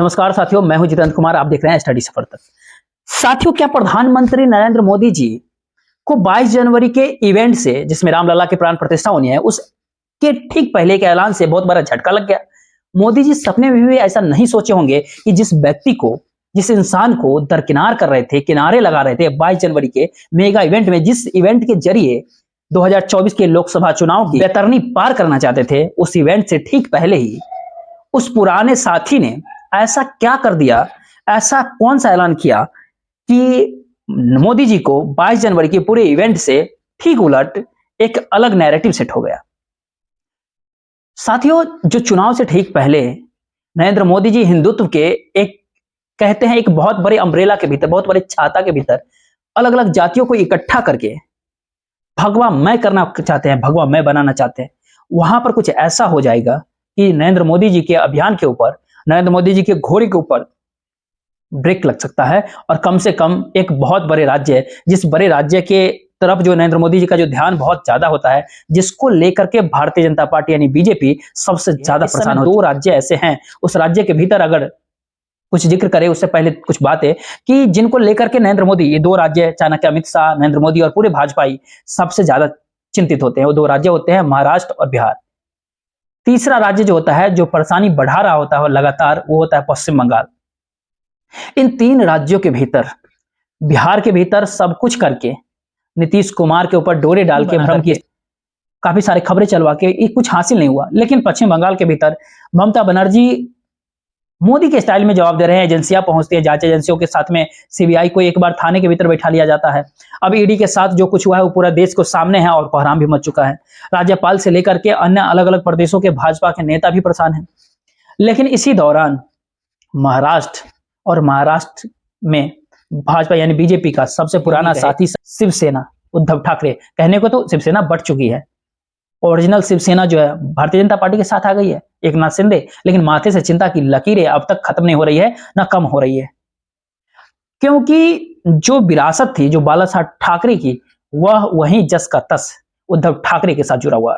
नमस्कार साथियों, मैं हूं जितेंद्र कुमार। आप देख रहे हैं स्टडी सफर तक। साथियों, क्या प्रधानमंत्री नरेंद्र मोदी जी को 22 जनवरी के इवेंट से, जिसमें रामलला की प्राण प्रतिष्ठा होनी है, उसके ठीक पहले के ऐलान से बहुत बड़ा झटका लग गया। मोदी जी सपने में भी ऐसा नहीं सोचे होंगे कि जिस व्यक्ति को, जिस इंसान को दरकिनार कर रहे थे, किनारे लगा रहे थे 22 जनवरी के मेगा इवेंट में, जिस इवेंट के जरिए 2024 के लोकसभा चुनाव की बेतरनी पार करना चाहते थे, उस इवेंट से ठीक पहले ही उस पुराने साथी ने ऐसा क्या कर दिया, ऐसा कौन सा ऐलान किया कि मोदी जी को 22 जनवरी के पूरे इवेंट से ठीक उलट एक अलग नैरेटिव सेट हो गया। साथियों, जो चुनाव से ठीक पहले नरेंद्र मोदी जी हिंदुत्व के एक, कहते हैं, एक बहुत बड़े अम्ब्रेला के भीतर, बहुत बड़े छाता के भीतर अलग अलग जातियों को इकट्ठा करके भगवा मैं करना चाहते हैं, भगवा मैं बनाना चाहते हैं। वहां पर कुछ ऐसा हो जाएगा कि नरेंद्र मोदी जी के अभियान के ऊपर, नरेंद्र मोदी जी के घोड़े के ऊपर ब्रेक लग सकता है। और कम से कम एक बहुत बड़े राज्य, जिस बड़े राज्य के तरफ जो नरेंद्र मोदी जी का जो ध्यान बहुत ज्यादा होता है, जिसको लेकर के भारतीय जनता पार्टी यानी बीजेपी सबसे ज्यादा प्रसन्न हो, 2 राज्य ऐसे हैं उस राज्य के भीतर। अगर कुछ जिक्र करें उससे पहले कुछ बातें कि जिनको लेकर के नरेंद्र मोदी, ये 2 राज्य, चाणक्य अमित शाह, नरेंद्र मोदी और पूरे भाजपाई सबसे ज्यादा चिंतित होते हैं। वो 2 राज्य होते हैं महाराष्ट्र और बिहार। तीसरा राज्य जो होता है, जो परेशानी बढ़ा रहा होता है लगातार, वो होता है पश्चिम बंगाल। इन 3 राज्यों के भीतर, बिहार के भीतर सब कुछ करके नीतीश कुमार के ऊपर डोरे डाल के भ्रम की काफी सारी खबरें चलवा के कुछ हासिल नहीं हुआ। लेकिन पश्चिम बंगाल के भीतर ममता बनर्जी मोदी के स्टाइल में जवाब दे रहे हैं। एजेंसियां पहुंचती है, जांच एजेंसियों के साथ में सीबीआई को एक बार थाने के भीतर बैठा लिया जाता है। अब ईडी के साथ जो कुछ हुआ है वो पूरा देश को सामने है और कोहराम भी मच चुका है। राज्यपाल से लेकर के अन्य अलग अलग प्रदेशों के भाजपा के नेता भी परेशान हैं। लेकिन इसी दौरान महाराष्ट्र में भाजपा यानी बीजेपी का सबसे पुराना साथी शिवसेना, उद्धव ठाकरे, कहने को तो शिवसेना बढ़ चुकी है, ओरिजिनल शिवसेना जो है भारतीय जनता पार्टी के साथ आ गई है, एकनाथ शिंदे। लेकिन माथे से चिंता की लकीरें अब तक खत्म नहीं हो रही है, ना कम हो रही है। क्योंकि जो विरासत थी, जो बाला साहब ठाकरे की, वह वहीं जस का तस उद्धव ठाकरे के साथ जुड़ा हुआ।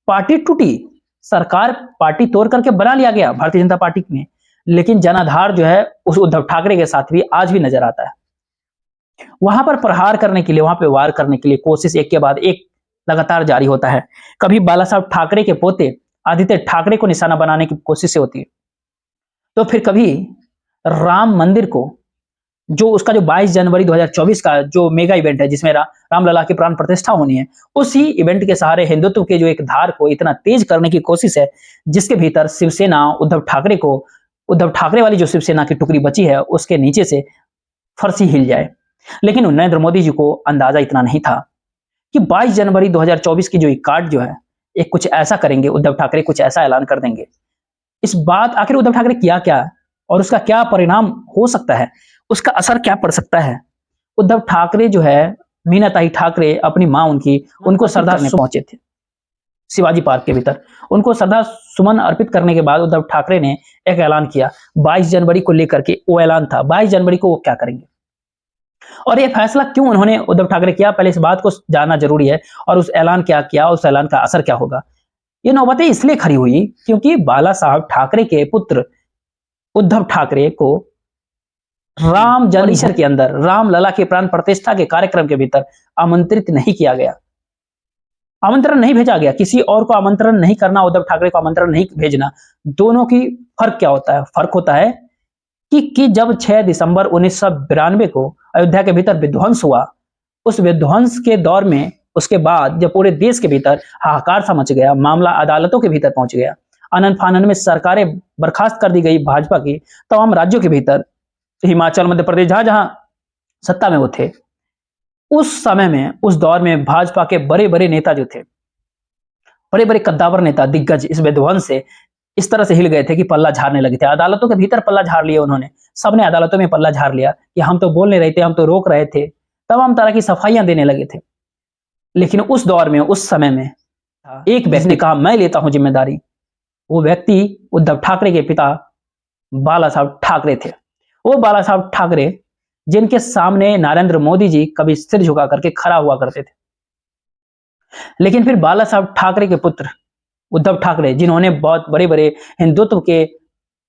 पार्टी टूटी, सरकार पार्टी तोड़ करके बना लिया गया भारतीय जनता पार्टी में, लेकिन जनाधार जो है उस उद्धव ठाकरे के साथ भी आज भी नजर आता है। वहां पर प्रहार करने के लिए, वहां पर वार करने के लिए कोशिश एक के बाद एक लगातार जारी होता है। कभी बाला साहब ठाकरे के पोते आदित्य ठाकरे को निशाना बनाने की कोशिश होती है, तो फिर कभी राम मंदिर को, जो उसका जो 22 जनवरी 2024 का जो मेगा इवेंट है, जिसमें रामलला की प्राण प्रतिष्ठा होनी है, उसी इवेंट के सहारे हिंदुत्व के जो एक धार को इतना तेज करने की कोशिश है, जिसके भीतर शिवसेना उद्धव ठाकरे वाली जो शिवसेना की टुकड़ी बची है, उसके नीचे से फर्शी हिल जाए। लेकिन नरेंद्र मोदी जी को अंदाजा इतना नहीं था कि 22 जनवरी 2024 की जो एक कार्ड जो है, एक कुछ ऐसा करेंगे उद्धव ठाकरे, कुछ ऐसा ऐलान कर देंगे। इस बात आखिर उद्धव ठाकरे किया क्या और उसका क्या परिणाम हो सकता है, उसका असर क्या पड़ सकता है। उद्धव ठाकरे जो है, मीनाताई ठाकरे, अपनी मां उनको श्रद्धा करने पहुंचे थे शिवाजी पार्क के भीतर। उनको श्रद्धा सुमन अर्पित करने के बाद उद्धव ठाकरे ने एक ऐलान किया 22 जनवरी को लेकर के। वो ऐलान था 22 जनवरी को वो क्या करेंगे और ये फैसला क्यों उन्होंने, उद्धव ठाकरे, किया, पहले इस बात को जानना जरूरी है। और उस ऐलान क्या किया, उस ऐलान का असर क्या होगा। ये नौबतें इसलिए खड़ी हुई क्योंकि बाला साहब ठाकरे के पुत्र उद्धव ठाकरे को राम जन्मभूमि के अंदर रामलला के प्राण प्रतिष्ठा के कार्यक्रम के भीतर आमंत्रित नहीं किया गया, आमंत्रण नहीं भेजा गया। किसी और को आमंत्रण नहीं करना, उद्धव ठाकरे को आमंत्रण नहीं भेजना, दोनों की फर्क क्या होता है? फर्क होता है कि जब 6 दिसंबर 1992 को अयोध्या के भीतर विध्वंस हुआ, उस विध्वंस के दौर में, उसके बाद जब पूरे देश के भीतर हाहाकार सा मच गया, मामला अदालतों के भीतर पहुंच गया, आनन फानन में सरकारें बर्खास्त कर दी गई भाजपा की तमाम राज्यों के भीतर, हिमाचल, मध्य प्रदेश, जहां जहां सत्ता में वो थे, उस समय में, उस दौर में भाजपा के बड़े बड़े नेता जो थे, बड़े बड़े कद्दावर नेता, दिग्गज, इस विध्वंस से इस तरह से हिल गए थे कि पल्ला झाड़ने लगे थे। अदालतों के भीतर पल्ला झाड़ लिया उन्होंने, सबने अदालतों में पल्ला झाड़ लिया कि हम तो बोल नहीं रहे थे, हम तो रोक रहे थे, तमाम तरह की सफाइयां देने लगे थे। लेकिन उस दौर में, उस समय में एक व्यक्ति ने कहा मैं लेता हूं जिम्मेदारी। वो व्यक्ति उद्धव ठाकरे के पिता बाला साहब ठाकरे थे। वो बाला साहब ठाकरे जिनके सामने नरेंद्र मोदी जी कभी सिर झुका करके खड़ा हुआ करते थे। लेकिन फिर बाला साहब ठाकरे के पुत्र उद्धव ठाकरे, जिन्होंने बहुत बड़े बड़े हिंदुत्व के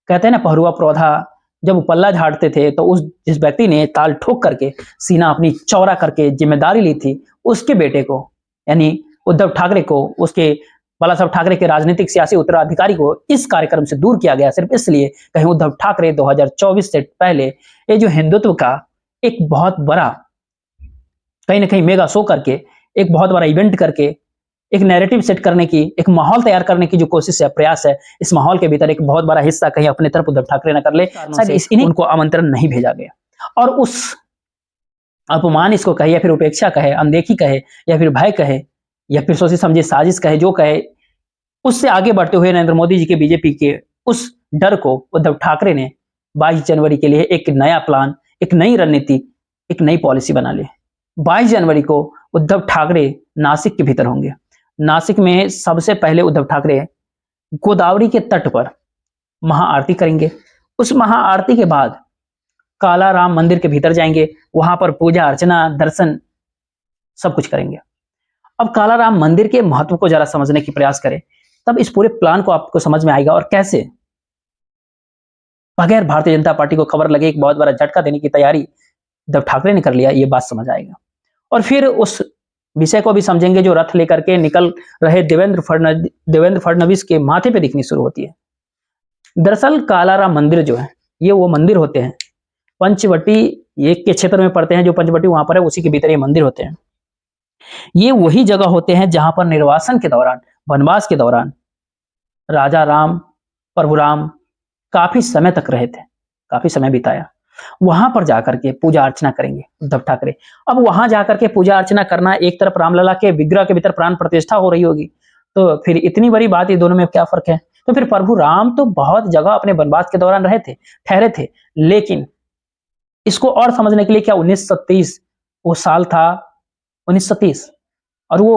कहते हैं ना, पहरुआ पौधा जब वो पल्ला झाड़ते थे तो उस जिस व्यक्ति ने ताल ठोक करके सीना अपनी चौड़ा करके जिम्मेदारी ली थी, उसके बेटे को यानी उद्धव ठाकरे को, उसके बाला साहब ठाकरे के राजनीतिक सियासी उत्तराधिकारी को इस कार्यक्रम से दूर किया गया, सिर्फ इसलिए कहीं उद्धव ठाकरे 2024 से पहले ये जो हिंदुत्व का एक बहुत बड़ा कहीं ना कहीं मेगा शो करके, एक बहुत बड़ा इवेंट करके, एक नैरेटिव सेट करने की, एक माहौल तैयार करने की जो कोशिश है, प्रयास है, इस माहौल के भीतर एक बहुत बड़ा हिस्सा कहीं अपने तरफ उद्धव ठाकरे न कर ले, शायद उनको आमंत्रण नहीं भेजा गया। और उस अपमान इसको कहे या फिर उपेक्षा कहे, अनदेखी कहे या फिर भय कहे या फिर सोची समझी साजिश कहे, जो कहे, उससे आगे बढ़ते हुए नरेंद्र मोदी जी के बीजेपी के उस डर को उद्धव ठाकरे ने 22 जनवरी के लिए एक नया प्लान, एक नई रणनीति, एक नई पॉलिसी बना ली। 22 जनवरी को उद्धव ठाकरे नासिक के भीतर होंगे। नासिक में सबसे पहले उद्धव ठाकरे गोदावरी के तट पर महाआरती करेंगे। उस महाआरती के बाद काला राम मंदिर के भीतर जाएंगे, वहां पर पूजा अर्चना, दर्शन सब कुछ करेंगे। अब काला राम मंदिर के महत्व को जरा समझने की प्रयास करें, तब इस पूरे प्लान को आपको समझ में आएगा और कैसे बगैर भारतीय जनता पार्टी को खबर लगे एक बहुत बड़ा झटका देने की तैयारी उद्धव ठाकरे ने कर लिया, ये बात समझ आएगा। और फिर उस विषय को भी समझेंगे जो रथ लेकर के निकल रहे देवेंद्र फडणवीस के माथे पे दिखनी शुरू होती है। दरअसल कालाराम मंदिर जो है, ये वो मंदिर होते हैं, पंचवटी एक के क्षेत्र में पड़ते हैं, जो पंचवटी वहां पर है उसी के भीतर ये मंदिर होते हैं। ये वही जगह होते हैं जहां पर निर्वासन के दौरान, वनवास के दौरान राजा राम, प्रभु राम काफी समय तक रहे थे, काफी समय बिताया। वहां पर जाकर के पूजा अर्चना करेंगे उद्धव ठाकरे। अब वहां जाकर के पूजा अर्चना करना, एक तरफ रामलला के विग्रह के भीतर प्राण प्रतिष्ठा हो रही होगी, तो फिर इतनी बड़ी बात, ये दोनों में क्या फर्क है? तो फिर प्रभु राम तो बहुत जगह अपने वनवास के दौरान रहे थे, ठहरे थे, लेकिन इसको और समझने के लिए क्या 1930 वो साल था, 1930, और वो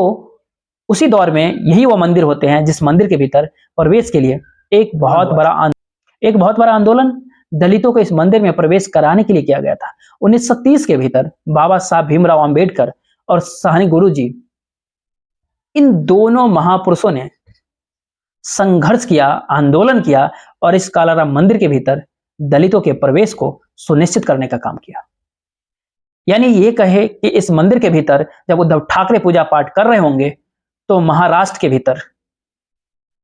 उसी दौर में यही वो मंदिर होते हैं जिस मंदिर के भीतर प्रवेश के लिए एक बहुत बड़ा आंदोलन दलितों को इस मंदिर में प्रवेश कराने के लिए किया गया था। 1930 के भीतर बाबा साहब भीमराव अंबेडकर और साहनी गुरुजी, इन दोनों महापुरुषों ने संघर्ष किया, आंदोलन किया और इस कालाराम मंदिर के भीतर दलितों के प्रवेश को सुनिश्चित करने का काम किया। यानी ये कहे कि इस मंदिर के भीतर जब उद्धव ठाकरे पूजा पाठ कर रहे होंगे, तो महाराष्ट्र के भीतर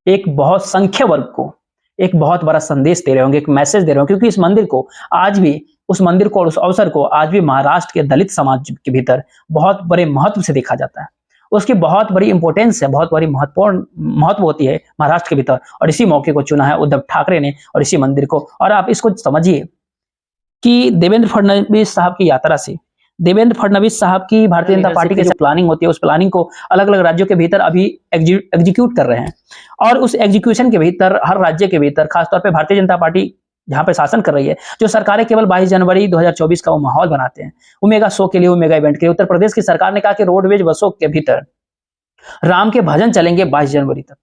एक बहुत संख्या वर्ग को एक बहुत बड़ा संदेश दे रहे होंगे, एक मैसेज दे रहे होंगे, क्योंकि इस मंदिर को आज भी, उस मंदिर को और उस अवसर को आज भी महाराष्ट्र के दलित समाज के भीतर बहुत बड़े महत्व से देखा जाता है। उसकी बहुत बड़ी इंपॉर्टेंस है, बहुत बड़ी महत्वपूर्ण महत्व होती है महाराष्ट्र के भीतर, और इसी मौके को चुना है उद्धव ठाकरे ने और इसी मंदिर को। और आप इसको समझिए कि देवेंद्र फडणवीस साहब की यात्रा से, देवेंद्र फडणवीस साहब की भारतीय जनता पार्टी की जो प्लानिंग होती है, उस प्लानिंग को अलग अलग राज्यों के भीतर अभी एग्जीक्यूट कर रहे हैं, और उस एग्जीक्यूशन के भीतर हर राज्य के भीतर खासतौर पे भारतीय जनता पार्टी जहां पे शासन कर रही है, जो सरकारें केवल 22 जनवरी 2024 का वो माहौल बनाते हैं, वो मेगा शो के लिए, वो मेगा इवेंट के लिए। उत्तर प्रदेश की सरकार ने कहा कि रोडवेज बसों के भीतर राम के भजन चलेंगे 22 जनवरी तक।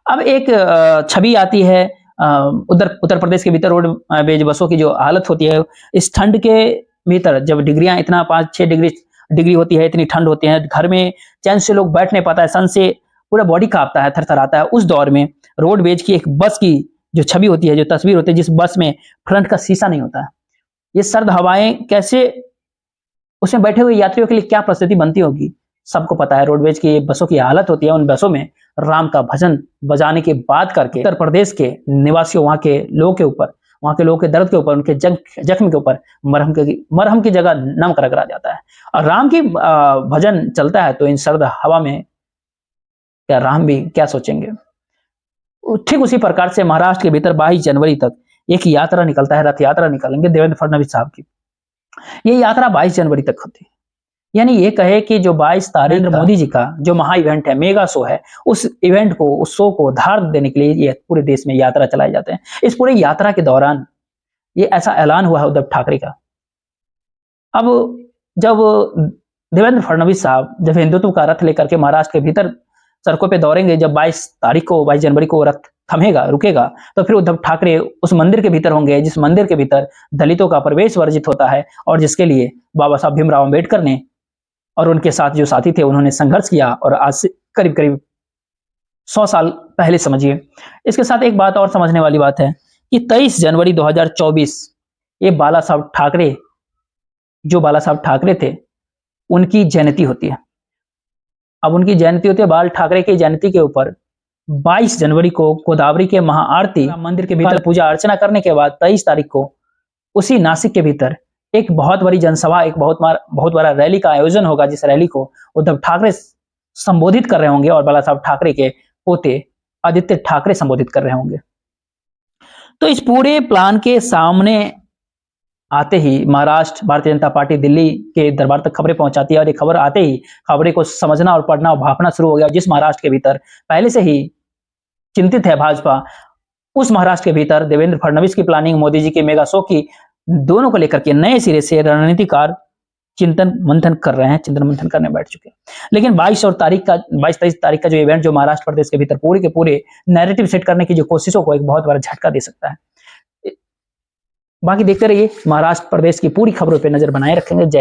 अब एक छवि आती है उत्तर प्रदेश के भीतर रोडवेज बसों की जो हालत होती है इस ठंड के भीतर, जब डिग्रियां इतना 5-6 डिग्री होती है, इतनी ठंड होती है, घर में चैन से लोग बैठ नहीं पाता है, सन से पूरा बॉडी कांपता है, थरथराता है। उस दौर में रोडवेज की एक बस की जो छवि होती है, जो तस्वीर होती है, जिस बस में फ्रंट का शीशा नहीं होता है, ये सर्द हवाएं कैसे उसमें बैठे हुए यात्रियों के लिए क्या परिस्थिति बनती होगी, सबको पता है। रोडवेज की बसों की हालत होती है, उन बसों में राम का भजन बजाने के बाद करके उत्तर प्रदेश के निवासियों, वहां के लोगों के ऊपर, वहां के लोगों के दर्द के ऊपर, उनके जख्म के ऊपर मरहम की जगह नमक रगड़ा जाता है। और राम की भजन चलता है, तो इन सर्द हवा में क्या राम भी क्या सोचेंगे? ठीक उसी प्रकार से महाराष्ट्र के भीतर 22 जनवरी तक एक यात्रा निकलता है, रथ यात्रा निकालेंगे देवेंद्र फडणवीस साहब की। ये यात्रा 22 जनवरी तक होती है। यानी ये कहे कि जो 22 तारीख मोदी जी का जो महा इवेंट है, मेगा शो है, उस इवेंट को, उस शो को धार देने के लिए ये पूरे देश में यात्रा चलाए जाते हैं। इस पूरे यात्रा के दौरान ये ऐसा ऐलान हुआ है उद्धव ठाकरे का। अब जब देवेंद्र फडणवीस साहब जब हिंदुत्व का रथ लेकर के महाराष्ट्र के भीतर सड़कों पे दौड़ेंगे, जब 22 जनवरी को रथ थमेगा, रुकेगा, तो फिर उद्धव ठाकरे उस मंदिर के भीतर होंगे जिस मंदिर के भीतर दलितों का प्रवेश वर्जित होता है, और जिसके लिए बाबा साहब भीमराव अंबेडकर ने और उनके साथ जो साथी थे उन्होंने संघर्ष किया, और आज से करीब 100 साल पहले समझिए। इसके साथ एक बात और समझने वाली बात है कि 23 जनवरी 2024 ये बाला साहब ठाकरे, जो बाला साहब ठाकरे थे, उनकी जयंती होती है। अब उनकी जयंती होती है, बाल ठाकरे की जयंती के ऊपर 22 जनवरी को गोदावरी के महाआरती मंदिर के भीतर पूजा अर्चना करने के बाद 23 तारीख को उसी नासिक के भीतर एक बहुत बड़ी जनसभा, एक बहुत बड़ा रैली का आयोजन होगा, जिस रैली को उद्धव ठाकरे संबोधित कर रहे होंगे और बाला साहब ठाकरे के पोते आदित्य ठाकरे संबोधित कर रहे होंगे। तो इस पूरे प्लान के सामने आते ही महाराष्ट्र भारतीय जनता पार्टी दिल्ली के दरबार तक खबरें पहुंचाती है और ये खबर आते ही खबरें को समझना और पढ़ना और भापना शुरू हो गया। जिस महाराष्ट्र के भीतर पहले से ही चिंतित है भाजपा, उस महाराष्ट्र के भीतर देवेंद्र फडणवीस की प्लानिंग, मोदी जी की मेगा शो की, दोनों को लेकर के नए सिरे से रणनीतिकार चिंतन मंथन कर रहे हैं, चिंतन मंथन करने बैठ चुके हैं। लेकिन 22-23 तारीख का जो इवेंट जो महाराष्ट्र प्रदेश के भीतर पूरे के पूरे नैरेटिव सेट करने की जो कोशिशों को एक बहुत बड़ा झटका दे सकता है। बाकी देखते रहिए, महाराष्ट्र प्रदेश की पूरी खबरों पर नजर बनाए रखेंगे। जय